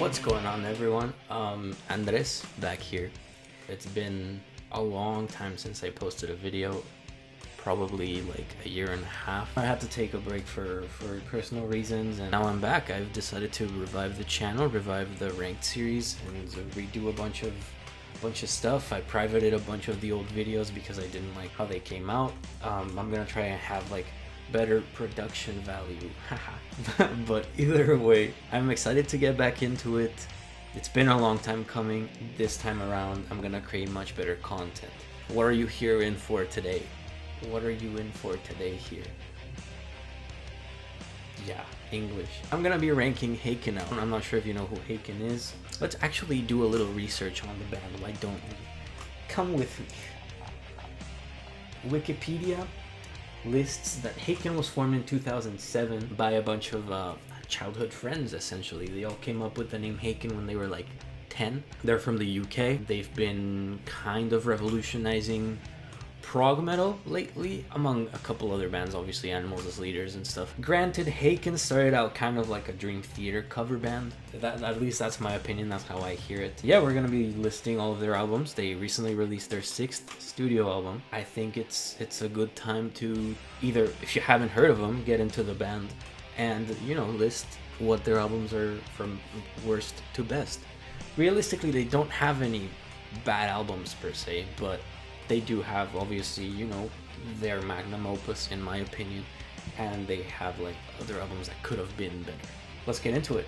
What's going on, everyone? Andres back here. It's been a long time since I posted a video, probably like a year and a half. I had to take a break for personal reasons, and now I'm back. I've decided to revive the channel, revive the ranked series, and redo a bunch of stuff. I privated a bunch of the old videos because I didn't like how they came out. I'm gonna try and have like better production value. But either way, I'm excited to get back into it. It's been a long time coming. This time around, I'm gonna create much better content. What are you here in for today? What are you in for today here? Yeah, English. I'm gonna be ranking Haken out. I'm not sure if you know who Haken is. Let's actually do a little research on the band. Why don't we? Come with me. Wikipedia lists that Haken was formed in 2007 by a bunch of childhood friends, essentially. They all came up with the name Haken when they were like 10. They're from the UK. They've been kind of revolutionizing prog metal lately, among a couple other bands, obviously Animals as leaders and stuff. Granted, Haken started out kind of like a Dream Theater cover band. At least that's my opinion, that's how I hear it. Yeah, we're gonna be listing all of their albums. They recently released their 6th studio album. I think it's a good time to either, if you haven't heard of them, get into the band and, you know, list what their albums are from worst to best. Realistically, they don't have any bad albums per se, but they do have, obviously, you know, their magnum opus in my opinion, and they have like other albums that could have been better. Let's get into it.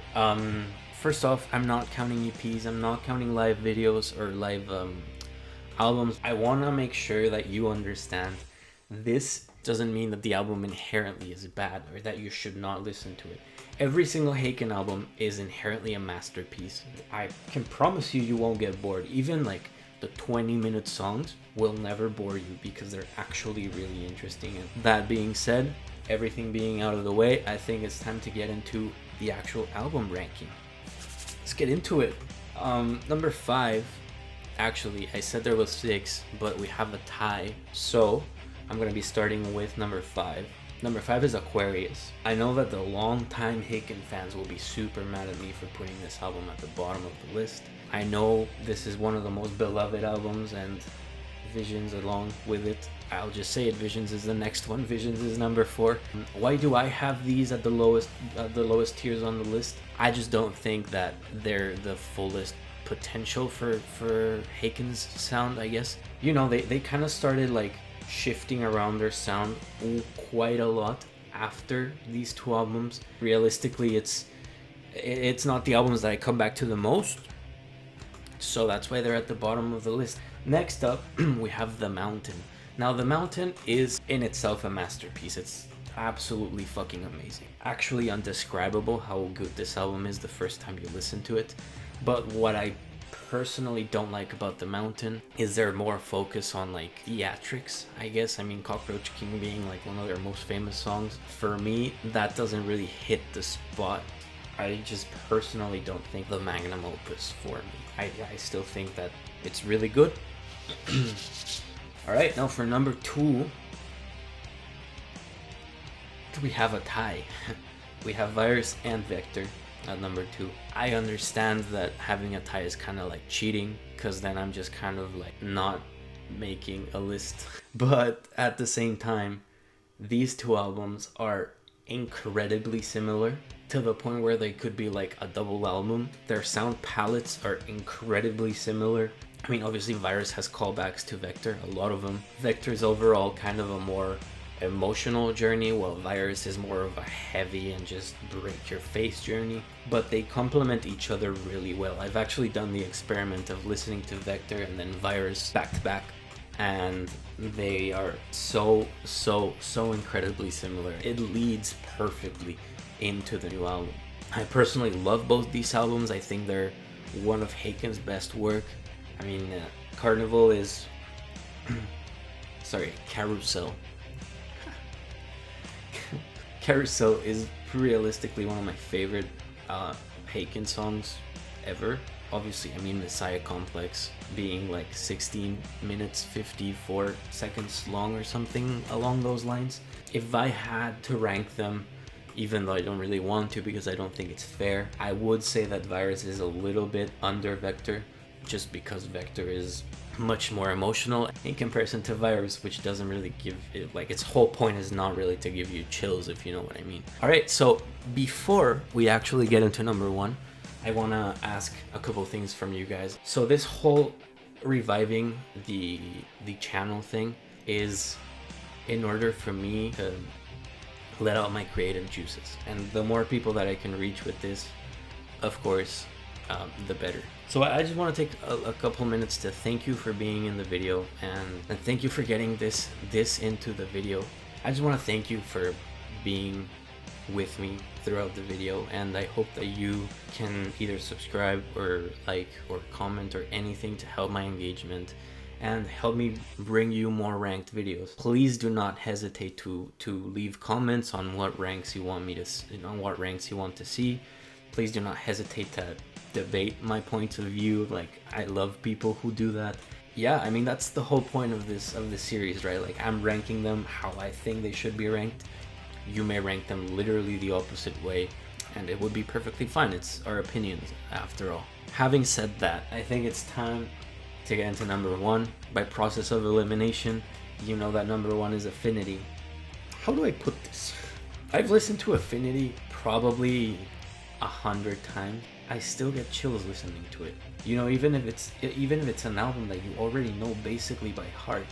First off, I'm not counting EPs, I'm not counting live videos or live albums. I want to make sure that you understand this doesn't mean that the album inherently is bad or that you should not listen to it. Every single Haken album is inherently a masterpiece. I can promise you, you won't get bored. Even like the 20-minute songs will never bore you because they're actually really interesting. And that being said, everything being out of the way, I think it's time to get into the actual album ranking. Let's get into it. Number 5, actually I said there was 6, but we have a tie, so I'm gonna be starting with number 5. Number 5 is Aquarius. I know that the long-time Haken fans will be super mad at me for putting this album at the bottom of the list. I know this is one of the most beloved albums, and Visions along with it. I'll just say it, Visions is the next one. Visions is number 4. Why do I have these at the lowest tiers on the list? I just don't think that they're the fullest potential for Haken's sound, I guess. You know, they kind of started like shifting around their sound quite a lot after these 2 albums. Realistically, it's not the albums that I come back to the most, so that's why they're at the bottom of the list. Next up, we have The Mountain. Now, The Mountain is in itself a masterpiece. It's absolutely fucking amazing. Actually undescribable how good this album is the first time you listen to it. But what I personally don't like about The Mountain is their more focus on like theatrics, I guess. I mean, Cockroach King being like one of their most famous songs. For me, that doesn't really hit the spot. I just personally don't think the magnum opus for me. I still think that it's really good. Alright, now for number 2, we have a tie. We have Virus and Vector at number 2. I understand that having a tie is kind of like cheating, because then I'm just kind of like not making a list. But at the same time, these 2 albums are incredibly similar to the point where they could be like a double album. Their sound palettes are incredibly similar. I mean, obviously Virus has callbacks to Vector, a lot of them. Vector's overall kind of a more emotional journey, while Virus is more of a heavy and just break your face journey. But they complement each other really well. I've actually done the experiment of listening to Vector and then Virus back to back, and they are so incredibly similar. It leads perfectly into the new album. I personally love both these albums. I think they're one of Haken's best work. I mean, Carnival is Carousel. Carousel is realistically one of my favorite Haken songs ever. Obviously, I mean, Messiah Complex being like 16 minutes 54 seconds long or something along those lines. If I had to rank them even though I don't really want to because I don't think it's fair. I would say that Virus is a little bit under Vector, just because Vector is much more emotional in comparison to Virus, which doesn't really give it, like, its whole point is not really to give you chills, if you know what I mean. All right, so before we actually get into number one, I want to ask a couple things from you guys. So this whole reviving the channel thing is in order for me to let out my creative juices, and the more people that I can reach with this, of course, the better. So I just want to take a couple minutes to thank you for being in the video, and thank you for getting this into the video. I just want to thank you for being with me throughout the video, and I hope that you can either subscribe or like or comment or anything to help my engagement and help me bring you more ranked videos. Please do not hesitate to leave comments on what ranks you want me to, what ranks you want to see. Please do not hesitate to debate my points of view. Like, I love people who do that. Yeah, I mean, that's the whole point of this series, right? Like, I'm ranking them how I think they should be ranked. You may rank them literally the opposite way, and it would be perfectly fine. It's our opinions after all. Having said that, I think it's time to get into number one. By process of elimination, you know that number one is Affinity. How do I put this? I've listened to Affinity probably 100 times. I still get chills listening to it. You know, even if it's an album that you already know basically by heart,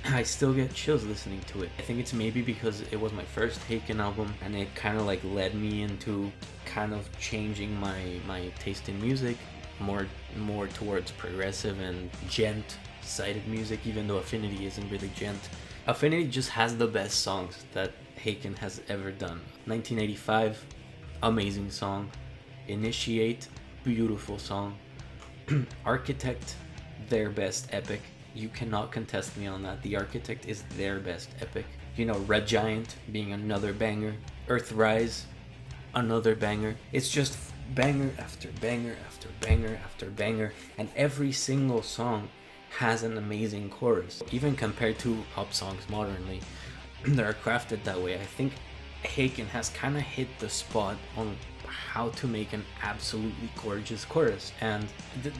I still get chills listening to it. I think it's maybe because it was my first Haken album, and it kind of like led me into kind of changing my taste in music more towards progressive and gent-sided music, even though Affinity isn't really gent. Affinity just has the best songs that Haken has ever done. 1985, amazing song. Initiate, beautiful song. Architect, their best epic. You cannot contest me on that. The Architect is their best epic. You know, Red Giant being another banger. Earthrise, another banger. It's just banger after banger after banger after banger, and every single song has an amazing chorus. Even compared to pop songs modernly that are crafted that way, I think Haken has kind of hit the spot on how to make an absolutely gorgeous chorus, and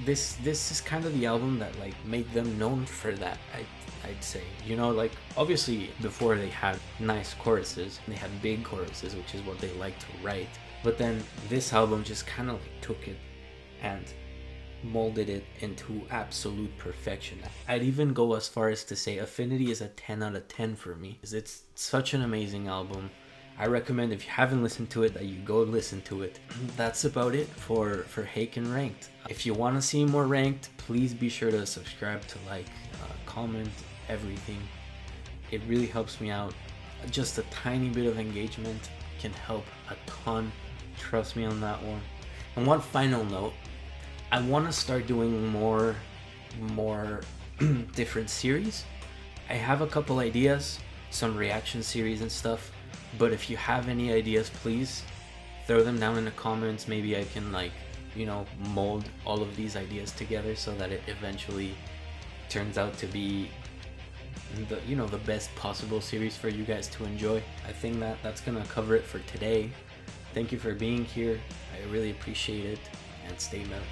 this is kind of the album that like made them known for that. I'd say, you know, like obviously before they had nice choruses, they had big choruses, which is what they like to write, but then this album just kind of like took it and molded it into absolute perfection. I'd even go as far as to say Affinity is a 10 out of 10 for me. It's such an amazing album. I recommend, if you haven't listened to it, that you go listen to it. That's about it for Haken Ranked. If you want to see more Ranked, please be sure to subscribe, to like, comment, everything. It really helps me out. Just a tiny bit of engagement can help a ton. Trust me on that one. And one final note, I want to start doing more different series. I have a couple ideas, some reaction series and stuff. But if you have any ideas, please throw them down in the comments. Maybe I can, like, you know, mold all of these ideas together so that it eventually turns out to be the, you know, the best possible series for you guys to enjoy. I think that's gonna cover it for today. Thank you for being here. I really appreciate it, and stay metal.